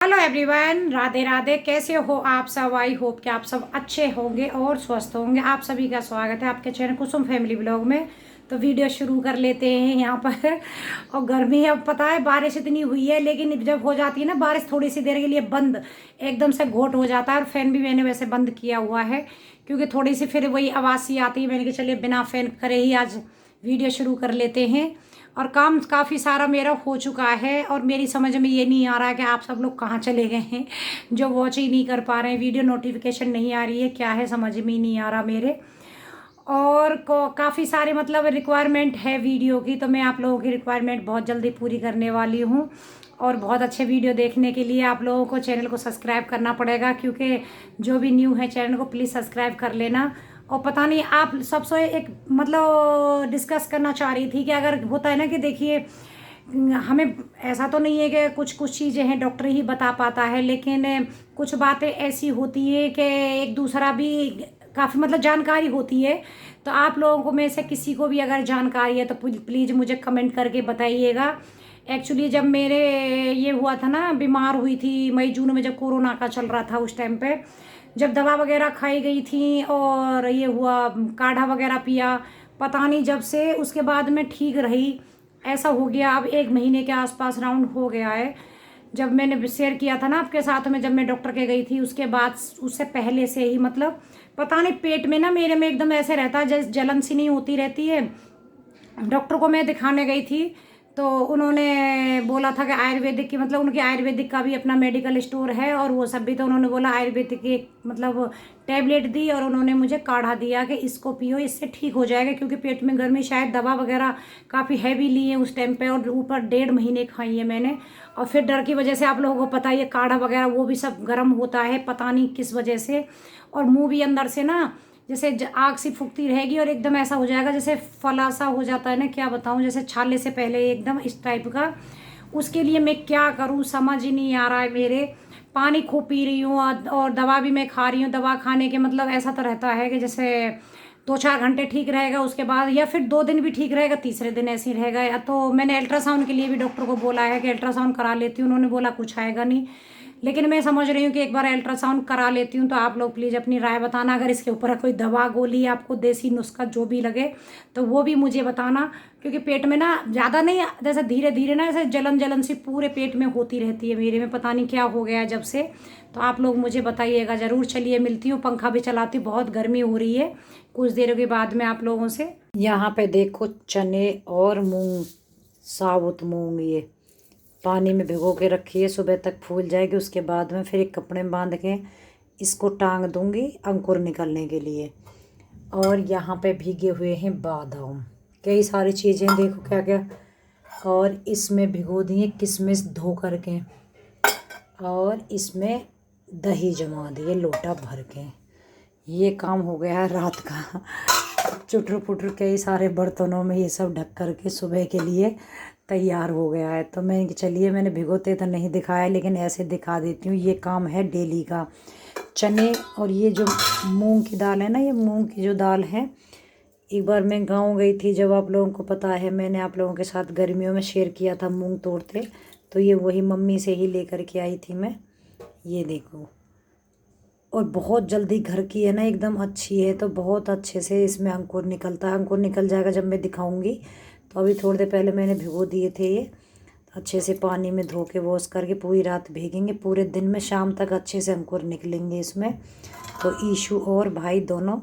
Hello everyone, Radhe Radhe. कैसे हो आप सब? आई होप कि आप सब अच्छे होंगे और स्वस्थ होंगे। आप सभी का स्वागत है आपके चैनल कुसुम फैमिली ब्लॉग में। तो वीडियो शुरू कर लेते हैं यहाँ पर। और गर्मी अब पता है, बारिश इतनी हुई है, लेकिन जब हो जाती है ना बारिश थोड़ी सी देर के लिए बंद, एकदम से घोट हो जाता है। और फैन भी मैंने वैसे बंद किया हुआ है, क्योंकि थोड़ी सी फिर वही आवाज़ सी आती है। मैंने कहा चलिए बिना फैन करे ही आज वीडियो शुरू कर लेते हैं। और काम काफ़ी सारा मेरा हो चुका है, और मेरी समझ में ये नहीं आ रहा है कि आप सब लोग कहाँ चले गए हैं जो वॉच ही नहीं कर पा रहे हैं। वीडियो नोटिफिकेशन नहीं आ रही है, क्या है समझ में ही नहीं आ रहा मेरे। और काफ़ी सारे मतलब रिक्वायरमेंट है वीडियो की, तो मैं आप लोगों की रिक्वायरमेंट बहुत जल्दी पूरी करने वाली हूँ। और बहुत अच्छे वीडियो देखने के लिए आप लोगों को चैनल को सब्सक्राइब करना पड़ेगा, क्योंकि जो भी न्यू है चैनल को प्लीज़ सब्सक्राइब कर लेना। और पता नहीं, आप सबसे एक मतलब डिस्कस करना चाह रही थी कि अगर होता है ना कि देखिए, हमें ऐसा तो नहीं है कि कुछ कुछ चीज़ें हैं डॉक्टर ही बता पाता है, लेकिन कुछ बातें ऐसी होती है कि एक दूसरा भी काफ़ी मतलब जानकारी होती है। तो आप लोगों को में से किसी को भी अगर जानकारी है तो प्लीज़ मुझे कमेंट करके बताइएगा। एक्चुअली जब मेरे ये हुआ था ना, बीमार हुई थी मई जून में, जब कोरोना का चल रहा था उस टाइम पे, जब दवा वगैरह खाई गई थी और ये हुआ, काढ़ा वगैरह पिया, पता नहीं जब से उसके बाद में ठीक रही। ऐसा हो गया अब 1 महीने के आसपास राउंड हो गया है। जब मैंने शेयर किया था ना आपके साथ में, जब मैं डॉक्टर के गई थी उसके बाद, उससे पहले से ही मतलब पता नहीं पेट में ना मेरे में एकदम ऐसे रहता है जैसे जलन सी नहीं होती रहती है। डॉक्टर को मैं दिखाने गई थी, तो उन्होंने बोला था कि आयुर्वेदिक की, मतलब उनके आयुर्वेदिक का भी अपना मेडिकल स्टोर है और वो सब भी, तो उन्होंने बोला आयुर्वेदिक की मतलब टैबलेट दी, और उन्होंने मुझे काढ़ा दिया कि इसको पियो, इससे ठीक हो जाएगा। क्योंकि पेट में गर्मी, शायद दवा वगैरह काफ़ी हैवी ली है उस टाइम पे, और ऊपर 1.5 महीने खाई है मैंने। और फिर डर की वजह से, आप लोगों को पता ही है, काढ़ा वगैरह वो भी सब गर्म होता है पता नहीं किस वजह से। और मुंह भी अंदर से ना जैसे आग सी फूकती रहेगी, और एकदम ऐसा हो जाएगा जैसे फला सा हो जाता है ना, क्या बताऊं, जैसे छाले से पहले एकदम इस टाइप का। उसके लिए मैं क्या करूं समझ ही नहीं आ रहा है मेरे। पानी खूब पी रही हूँ और दवा भी मैं खा रही हूँ। दवा खाने के मतलब ऐसा तो रहता है कि जैसे 2-4 घंटे ठीक रहेगा, उसके बाद या फिर 2 दिन भी ठीक रहेगा, तीसरे दिन ऐसे ही रहेगा। या तो मैंने अल्ट्रासाउंड के लिए भी डॉक्टर को बोला है कि अल्ट्रासाउंड करा लेती हूँ, उन्होंने बोला कुछ आएगा नहीं। लेकिन मैं समझ रही हूँ कि एक बार अल्ट्रासाउंड करा लेती हूँ। तो आप लोग प्लीज़ अपनी राय बताना, अगर इसके ऊपर कोई दवा गोली आपको देसी नुस्खा जो भी लगे तो वो भी मुझे बताना। क्योंकि पेट में ना ज़्यादा नहीं, जैसे धीरे धीरे ना ऐसे जलन जलन सी पूरे पेट में होती रहती है मेरे में, पता नहीं क्या हो गया है जब से। तो आप लोग मुझे बताइएगा ज़रूर। चलिए मिलती हूँ, पंखा भी चलाती हूँ, बहुत गर्मी हो रही है। कुछ देर के बाद में आप लोगों से। यहाँ पे देखो चने और मूंग, साबुत मूंग, ये पानी में भिगो के रखिए, सुबह तक फूल जाएगी। उसके बाद में फिर एक कपड़े में बांध के इसको टांग दूंगी अंकुर निकलने के लिए। और यहाँ पे भीगे हुए हैं बादाम, कई सारी चीज़ें देखो क्या क्या। और इसमें भिगो दिए किशमिश धो करके, और इसमें दही जमा दिए लोटा भर के। ये काम हो गया है रात का। चुटर पुटर कई सारे बर्तनों में ये सब ढक करके सुबह के लिए तैयार हो गया है। तो मैं चलिए, मैंने भिगोते तो नहीं दिखाया, लेकिन ऐसे दिखा देती हूँ। ये काम है डेली का। चने और ये जो मूंग की दाल है ना, ये मूंग की जो दाल है, एक बार मैं गाँव गई थी, जब आप लोगों को पता है मैंने आप लोगों के साथ गर्मियों में शेयर किया था मूंग तोड़ते, तो ये वही मम्मी से ही लेकर के आई थी मैं। ये देखो, और बहुत जल्दी घर की है ना, एकदम अच्छी है, तो बहुत अच्छे से इसमें अंकुर निकलता है। अंकुर निकल जाएगा जब मैं दिखाऊंगी। तो अभी थोड़ी देर पहले मैंने भिगो दिए थे ये, अच्छे से पानी में धो के वॉश करके पूरी रात भीगेंगे, पूरे दिन में शाम तक अच्छे से अंकुर निकलेंगे इसमें। तो ईशु और भाई दोनों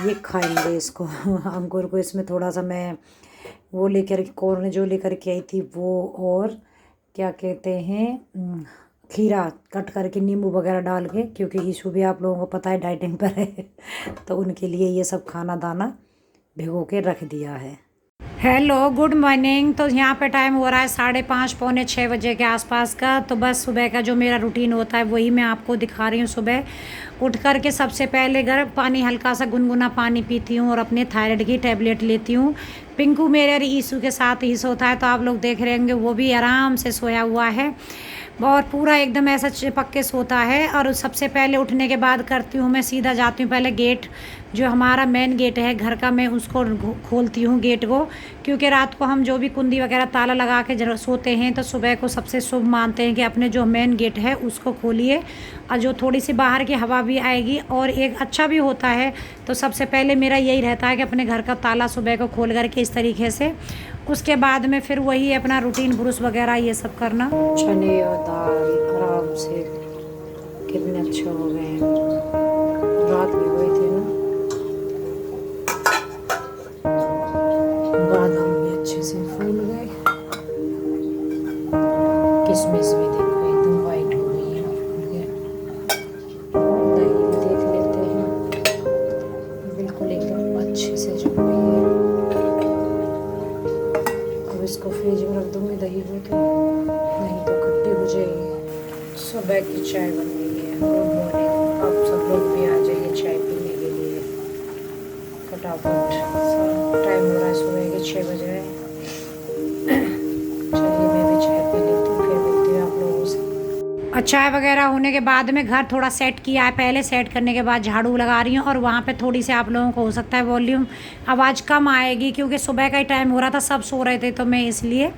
ये खाएंगे इसको। अंकुर को। इसमें थोड़ा सा मैं वो लेकर, कॉर्न जो लेकर के आई थी वो, और क्या कहते हैं, खीरा कट करके नींबू वगैरह डाल के, क्योंकि ईशु भी आप लोगों को पता है डाइटिंग पर है। तो उनके लिए ये सब खाना दाना भिगो के रख दिया है। Hello, good morning. तो यहाँ पे टाइम हो रहा है 5:30 पौने 6 बजे के आसपास का। तो बस सुबह का जो मेरा रूटीन होता है वही मैं आपको दिखा रही हूँ। सुबह उठ कर के सबसे पहले गर्म पानी, हल्का सा गुनगुना पानी पीती हूँ, और अपने थायराइड की टैबलेट लेती हूँ। पिंकू मेरे और ईशु के साथ ही सोता है, तो आप लोग देख रहे होंगे वो भी आराम से सोया हुआ है, और पूरा एकदम ऐसा चिपक के सोता है। और सबसे पहले उठने के बाद करती हूँ मैं, सीधा जाती हूँ पहले गेट जो हमारा मेन गेट है घर का, मैं उसको खोलती हूँ गेट को, क्योंकि रात को हम जो भी कुंडी वगैरह ताला लगा के जब सोते हैं तो सुबह को सबसे शुभ मानते हैं कि अपने जो मेन गेट है उसको खोलिए, और जो थोड़ी सी बाहर की हवा भी आएगी और एक अच्छा भी होता है। तो सबसे पहले मेरा यही रहता है कि अपने घर का ताला सुबह को खोल करके इस तरीके से, उसके बाद में फिर वही अपना रूटीन ब्रश वगैरह ये सब करना। चने और दाल आराम से कितने अच्छे हो गए हैं, रात भिगोए थे ना। बादाम भी अच्छे से फूल गए, किशमिश भी देखो एकदम वाइट हो गई है, फूल गया। दही भी देख लेते हैं, बिल्कुल एकदम अच्छे से जम गई है। अब इसको फ्रिज में रख दूँगी दही को, तो नहीं तो खट्टी हो जाएगी। सुबह की चाय बन गई है। गुड मॉर्निंग, आप सब लोग भी आ जाइए चाय पीने के लिए फटाफट। टाइम हो रहा है सुबह के 6 बज रहे हैं। चलिए मैं भी चाय पी लेती हूँ, फिर मिलती हूँ आप लोगों से। और चाय वगैरह होने के बाद में घर थोड़ा सेट किया है, पहले सेट करने के बाद झाड़ू लगा रही हूँ। और वहाँ पे थोड़ी सी आप लोगों को हो सकता है वॉल्यूम आवाज़ कम आएगी, क्योंकि सुबह का ही टाइम हो रहा था, सब सो रहे थे, तो मैं इसलिए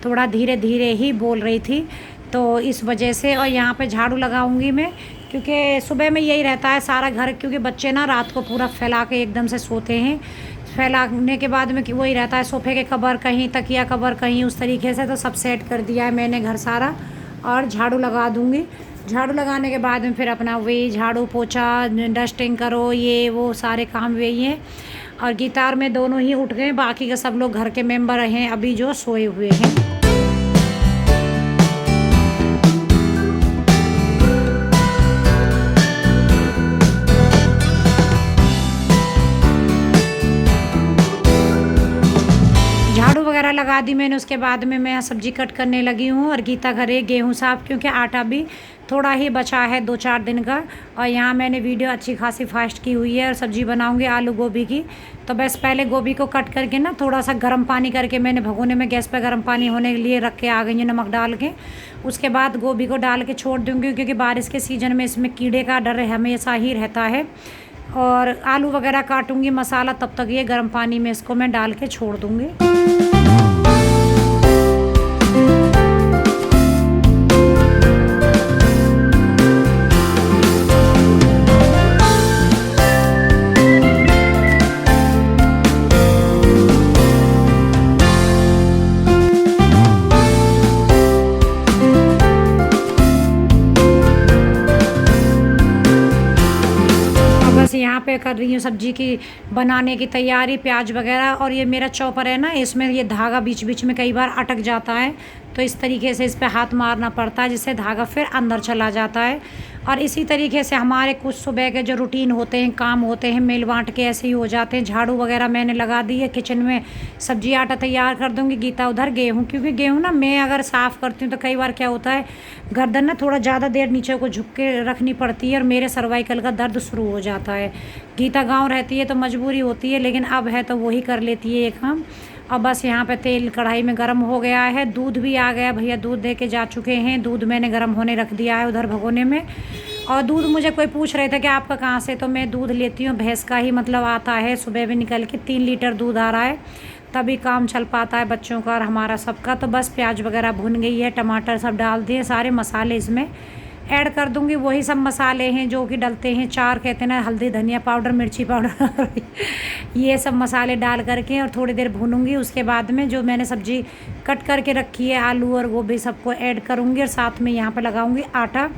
थोड़ा धीरे धीरे ही बोल रही थी, तो इस वजह से। और यहाँ पे झाड़ू लगाऊंगी मैं, क्योंकि सुबह में यही रहता है सारा घर, क्योंकि बच्चे ना रात को पूरा फैला के एकदम से सोते हैं। फैलाने के बाद में कि वही रहता है, सोफे के कवर कहीं, तकिया कवर कहीं, उस तरीके से। तो सब सेट कर दिया है मैंने घर सारा, और झाड़ू लगा दूँगी। झाड़ू लगाने के बाद में फिर अपना वही झाड़ू पोछा डस्टिंग करो, ये वो सारे काम वही हैं। और गीता और मैं दोनों ही उठ गए, बाकी के सब लोग घर के मेंबर हैं अभी जो सोए हुए हैं। झाड़ू वगैरह लगा दी मैंने, उसके बाद में मैं सब्ज़ी कट करने लगी हूँ। और गीता घरे गेहूँ साफ, क्योंकि आटा भी थोड़ा ही बचा है 2-4 दिन का। और यहाँ मैंने वीडियो अच्छी खासी फास्ट की हुई है, और सब्ज़ी बनाऊँगी आलू गोभी की। तो बस पहले गोभी को कट करके ना थोड़ा सा गर्म पानी करके मैंने भगोने में गैस पर गर्म पानी होने के लिए रख के आ गई हूँ, नमक डाल के। उसके बाद गोभी को डाल के छोड़ दूँगी, क्योंकि बारिश के सीज़न में इसमें कीड़े का डर हमेशा ही रहता है। और आलू वगैरह काटूँगी, मसाला तब तक ये गर्म पानी में इसको मैं डाल के छोड़ दूँगी। बस यहाँ पे कर रही हूँ सब्जी की बनाने की तैयारी, प्याज वगैरह। और ये मेरा चॉपर है ना, इसमें ये धागा बीच बीच में कई बार अटक जाता है, तो इस तरीके से इस पे हाथ मारना पड़ता है, जिससे धागा फिर अंदर चला जाता है। और इसी तरीके से हमारे कुछ सुबह के जो रूटीन होते हैं, काम होते हैं, मेल बांट के ऐसे ही हो जाते हैं। झाड़ू वगैरह मैंने लगा दी है, किचन में सब्जी आटा तैयार कर दूँगी, गीता उधर गेहूँ, क्योंकि गेहूँ ना मैं अगर साफ़ करती हूँ तो कई बार क्या होता है, गर्दन ना थोड़ा ज़्यादा देर नीचे को झुक के रखनी पड़ती है, और मेरे सर्वाइकल का दर्द शुरू हो जाता है। गीता गाँव रहती है तो मजबूरी होती है, लेकिन अब है तो वही कर लेती है ये काम। अब बस यहाँ पे तेल कढ़ाई में गर्म हो गया है, दूध भी आ गया, भैया दूध दे के जा चुके हैं। दूध मैंने गर्म होने रख दिया है उधर भगोने में। और दूध मुझे कोई पूछ रहे थे कि आपका कहाँ से, तो मैं दूध लेती हूँ भैंस का ही, मतलब आता है सुबह में निकल के 3 लीटर दूध आ रहा है, तभी काम चल पाता है बच्चों का और हमारा सबका। तो बस प्याज वगैरह भुन गई है, टमाटर सब डाल दिए, सारे मसाले इसमें ऐड कर दूंगी। वही सब मसाले हैं जो कि डलते हैं, 4 कहते हैं ना, हल्दी, धनिया पाउडर, मिर्ची पाउडर ये सब मसाले डाल करके और थोड़ी देर भूनूंगी। उसके बाद में जो मैंने सब्जी कट करके रखी है, आलू और गोभी, सबको ऐड करूँगी। और साथ में यहाँ पर लगाऊंगी आटा,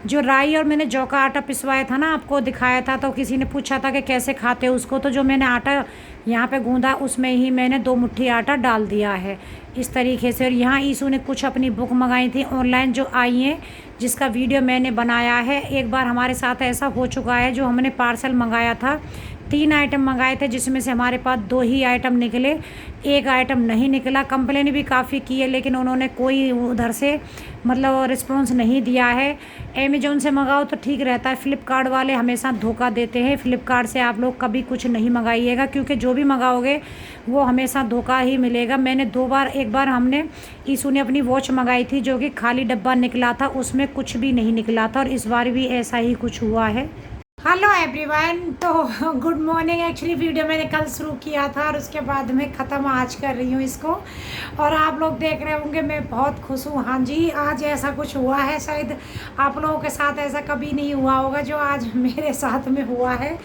जो राई और मैंने जौ का आटा पिसवाया था ना, आपको दिखाया था, तो किसी ने पूछा था कि कैसे खाते हो उसको, तो जो मैंने आटा यहाँ पे गूंदा उसमें ही मैंने 2 मुट्ठी आटा डाल दिया है इस तरीके से। और यहाँ ईशू ने कुछ अपनी बुक मंगाई थी ऑनलाइन जो आई हैं, जिसका वीडियो मैंने बनाया है। एक बार हमारे साथ ऐसा हो चुका है, जो हमने पार्सल मंगाया था, 3 आइटम मंगाए थे, जिसमें से हमारे पास 2 ही आइटम निकले, 1 आइटम नहीं निकला। कंप्लेन भी काफ़ी की है, लेकिन उन्होंने कोई उधर से मतलब रिस्पॉन्स नहीं दिया है। अमेज़ॉन से मंगाओ तो ठीक रहता है, फ़्लिपकार्ट वाले हमेशा धोखा देते हैं। फ़्लिपकार्ट से आप लोग कभी कुछ नहीं मंगाइएगा, क्योंकि जो भी मंगाओगे वो हमेशा धोखा ही मिलेगा। मैंने 2 बार, एक बार हमने ईशू ने अपनी वॉच मंगाई थी, जो कि खाली डब्बा निकला था, उसमें कुछ भी नहीं निकला था, और इस बार भी ऐसा ही कुछ हुआ है। Hello everyone. तो गुड मॉर्निंग। एक्चुअली वीडियो मैंने कल शुरू किया था और उसके बाद मैं ख़त्म आज कर रही हूँ इसको। और आप लोग देख रहे होंगे मैं बहुत खुश हूँ। हाँ जी, आज ऐसा कुछ हुआ है, शायद आप लोगों के साथ ऐसा कभी नहीं हुआ होगा जो आज मेरे साथ में हुआ है।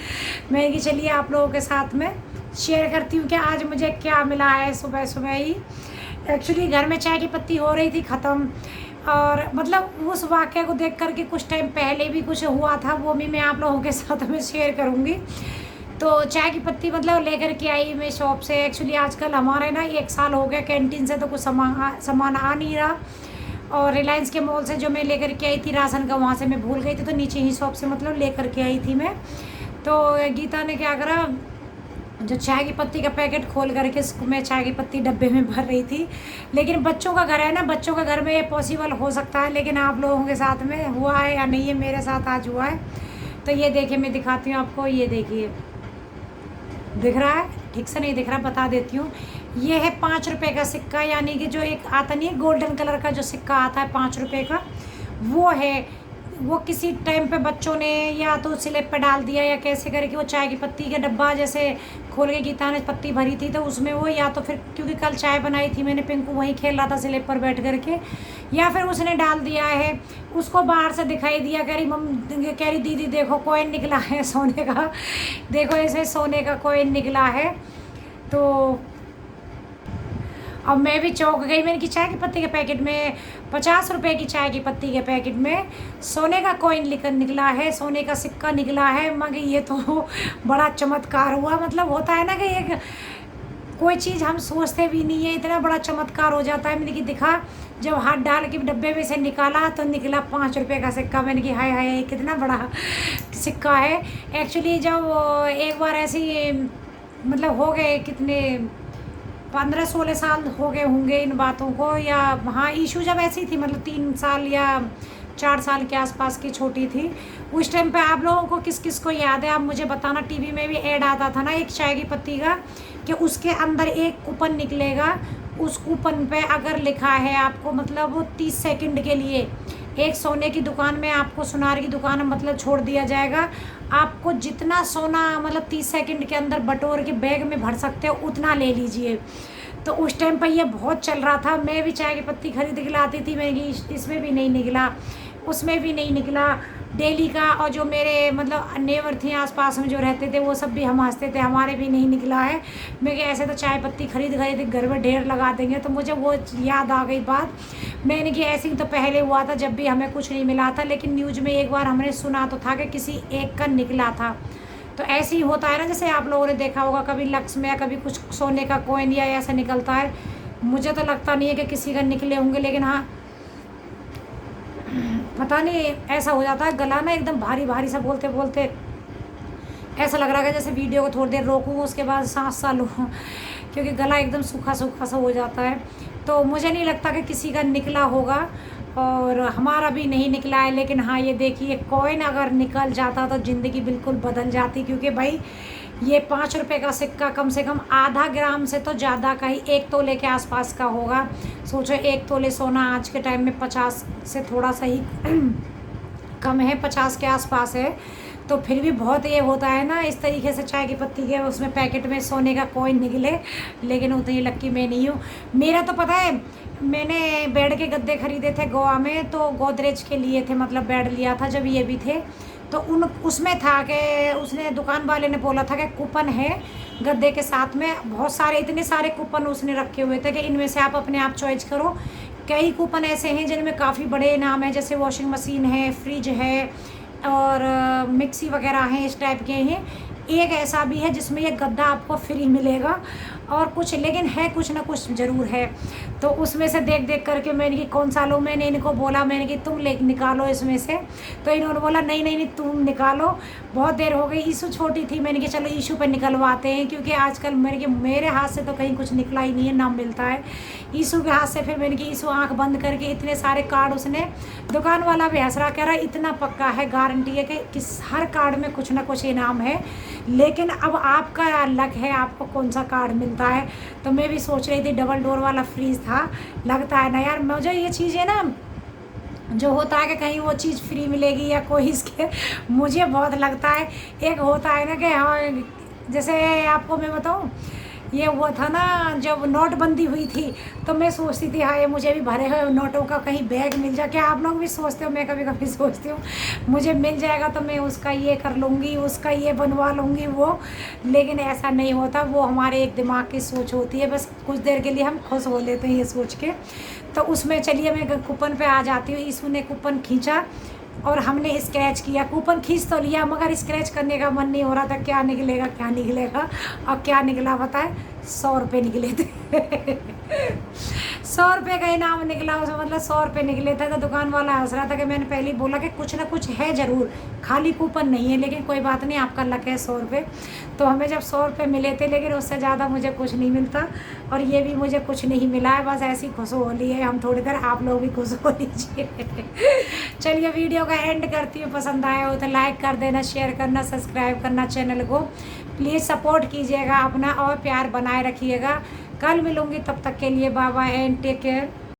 मैं कि चलिए आप लोगों के साथ में शेयर करती हूँ कि आज मुझे क्या मिला है सुबह सुबह ही। एक्चुअली घर में चाय की पत्ती हो रही थी ख़त्म, और मतलब उस वाक़े को देख कर के कुछ टाइम पहले भी कुछ हुआ था, वो भी मैं आप लोगों के साथ में शेयर करूँगी। तो चाय की पत्ती मतलब लेकर के आई मैं शॉप से। एक्चुअली आजकल हमारे ना 1 साल हो गया कैंटीन से तो कुछ सामान आ नहीं रहा, और रिलायंस के मॉल से जो मैं लेकर के आई थी राशन का, वहाँ से मैं भूल गई थी, तो नीचे ही शॉप से मतलब लेकर के आई थी मैं। तो गीता ने क्या करा, जो चाय की पत्ती का पैकेट खोल करके मैं चाय की पत्ती डब्बे में भर रही थी। लेकिन बच्चों का घर है ना, बच्चों का घर में ये पॉसिबल हो सकता है, लेकिन आप लोगों के साथ में हुआ है या नहीं है, मेरे साथ आज हुआ है। तो ये देखिए, मैं दिखाती हूँ आपको। ये देखिए, दिख रहा है? ठीक से नहीं दिख रहा, बता देती हूँ। ये है 5 रुपये का सिक्का, यानी कि जो एक आता नहीं है गोल्डन कलर का जो सिक्का आता है 5 रुपये का, वो है। वो किसी टाइम पे बच्चों ने या तो स्लिप पे डाल दिया या कैसे करके वो चाय की पत्ती का डब्बा जैसे खोल के गीता ने पत्ती भरी थी, तो उसमें वो या तो फिर, क्योंकि कल चाय बनाई थी मैंने, पिंकू वहीं खेल रहा था स्लिप पर बैठ करके, या फिर उसने डाल दिया है। उसको बाहर से दिखाई दिया, कह रही दीदी देखो कॉइन निकला है सोने का, देखो ऐसे सोने का कॉइन निकला है। तो अब मैं भी चौंक गई। मैंने कि चाय की पत्ती के पैकेट में 50 रुपए की चाय की पत्ती के पैकेट में सोने का कॉइन निकला है, सोने का सिक्का निकला है। मगर ये तो बड़ा चमत्कार हुआ। मतलब होता है ना कि एक कोई चीज़ हम सोचते भी नहीं है, इतना बड़ा चमत्कार हो जाता है। मैंने कि दिखा, जब हाथ डाल के डब्बे में से निकाला तो निकला 5 रुपये का सिक्का। मैंने कि हाय हाय कितना बड़ा सिक्का है। एक्चुअली जब एक बार ऐसी मतलब हो गए कितने 15-16 साल हो गए होंगे इन बातों को, या हाँ ईशू जब ऐसी थी, मतलब 3 साल या 4 साल के आसपास की छोटी थी। उस टाइम पे आप लोगों को किस किस को याद है आप मुझे बताना। टीवी में भी ऐड आता था ना एक चाय की पत्ती का, कि उसके अंदर एक कूपन निकलेगा। उस कूपन पे अगर लिखा है आपको, मतलब वो 30 सेकंड के लिए एक सोने की दुकान में आपको, सुनार की दुकान में मतलब छोड़ दिया जाएगा। आपको जितना सोना मतलब 30 सेकंड के अंदर बटोर के बैग में भर सकते हो उतना ले लीजिए। तो उस टाइम पर ये बहुत चल रहा था। मैं भी चाय की पत्ती खरीद के लाती थी, मैं इसमें भी नहीं निकला, उसमें भी नहीं निकला डेली का। और जो मेरे मतलब नेबर थे आसपास में जो रहते थे, वो सब भी हम हंसते थे, हमारे भी नहीं निकला है। मैं कि ऐसे तो चाय पत्ती खरीद गए थे, घर में ढेर लगा देंगे। तो मुझे वो याद आ गई बात। मैंने कि ऐसे ही तो पहले हुआ था जब भी हमें कुछ नहीं मिला था, लेकिन न्यूज़ में एक बार हमने सुना तो था कि किसी एक का निकला था। तो ऐसे ही होता है ना, जैसे आप लोगों ने देखा होगा कभी लक्स में या कभी कुछ सोने का कॉइन या ऐसा निकलता है। मुझे तो लगता नहीं है कि किसी का निकले होंगे, लेकिन हाँ पता नहीं ऐसा हो जाता है। गला ना एकदम भारी भारी सा बोलते बोलते ऐसा लग रहा है जैसे वीडियो को थोड़ी देर रोकूँ उसके बाद सांस सा लूँ, क्योंकि गला एकदम सूखा सूखा सा हो जाता है। तो मुझे नहीं लगता कि किसी का निकला होगा, और हमारा भी नहीं निकला है। लेकिन हाँ ये देखिए, कॉइन अगर निकल जाता तो ज़िंदगी बिल्कुल बदल जाती, क्योंकि भाई ये 5 रुपये का सिक्का कम से कम आधा ग्राम से तो ज़्यादा का ही, 1 तोले के आसपास का होगा। सोचो 1 तोले सोना आज के टाइम में 50 से थोड़ा सा ही कम है, 50 के आसपास है। तो फिर भी बहुत ये होता है ना, इस तरीके से चाय की पत्ती के उसमें पैकेट में सोने का कॉइन निकले। लेकिन उतनी लक्की मैं नहीं हूँ। मेरा तो पता है, मैंने बेड के गद्दे खरीदे थे गोवा में, तो गोदरेज के लिए थे, मतलब बेड लिया था जब ये भी थे। तो उसमें था कि उसने दुकान वाले ने बोला था कि कूपन है गद्दे के साथ में, बहुत सारे, इतने सारे कूपन उसने रखे हुए थे कि इनमें से आप अपने आप चॉइस करो। कई कूपन ऐसे हैं जिनमें काफ़ी बड़े इनाम है, जैसे वॉशिंग मशीन है, फ्रिज है, और मिक्सी वगैरह हैं, इस टाइप के हैं। एक ऐसा भी है जिसमें ये गद्दा आपको फ्री मिलेगा, और कुछ, लेकिन है कुछ ना कुछ ज़रूर है। तो उसमें से देख देख करके मैंने कि कौन सा लो, मैंने इनको बोला, मैंने कि तुम ले निकालो इसमें से। तो इन्होंने बोला नहीं नहीं नहीं तुम निकालो, बहुत देर हो गई। ईशू छोटी थी, मैंने कि चलो ईशू पर निकलवाते हैं, क्योंकि आजकल मेरे हाथ से तो कहीं कुछ निकला ही नहीं है, ना मिलता है ईशू के हाथ से। फिर मैंने कि ईशू आँख बंद करके इतने सारे कार्ड, उसने दुकान वाला भी हंस रहा, कह रहा इतना पक्का है, गारंटी है कि हर कार्ड में कुछ ना कुछ इनाम है, लेकिन अब आपका लक है आपको कौन सा कार्ड मिलता है। तो मैं भी सोच रही थी, डबल डोर वाला फ्रिज था, लगता है ना यार, मुझे ये चीज़ें ना जो होता है कि कहीं वो चीज़ फ्री मिलेगी या कोई इसके मुझे बहुत लगता है। एक होता है ना कि हाँ, जैसे आपको मैं बताऊँ, ये हुआ था ना जब नोटबंदी हुई थी, तो मैं सोचती थी हाँ ये मुझे भी भरे हुए नोटों का कहीं बैग मिल जाए। क्या आप लोग भी सोचते हो? मैं कभी कभी सोचती हूँ मुझे मिल जाएगा तो मैं उसका ये कर लूँगी, उसका ये बनवा लूँगी वो। लेकिन ऐसा नहीं होता, वो हमारे एक दिमाग की सोच होती है, बस कुछ देर के लिए हम खुश हो लेते हैं ये सोच के। तो उसमें चलिए मैं कूपन पे आ जाती हूँ। ईशु ने कूपन खींचा और हमने स्क्रैच किया। कूपन खींच तो लिया मगर स्क्रैच करने का मन नहीं हो रहा था, क्या निकलेगा क्या निकलेगा। और क्या निकला बताए? 100 रुपये निकले थे। 100 रुपये का इनाम निकला उसमें, मतलब 100 रुपये निकले थे। तो दुकान वाला हंस रहा था कि मैंने पहले ही बोला कि कुछ ना कुछ है ज़रूर, खाली कूपन नहीं है। लेकिन कोई बात नहीं, आपका लक है 100 रुपये। तो हमें जब 100 रुपये मिले थे, लेकिन उससे ज़्यादा मुझे कुछ नहीं मिलता और ये भी मुझे कुछ नहीं मिला है। बस ऐसी खुश हो ली है हम थोड़ी देर, आप लोग भी खुश हो लीजिए। चलिए वीडियो का एंड करती हूँ। पसंद आया हो तो लाइक कर देना, शेयर करना, सब्सक्राइब करना चैनल को। प्लीज़ सपोर्ट कीजिएगा अपना और प्यार बनाए रखिएगा। कल मिलूँगी, तब तक के लिए bye bye and take care.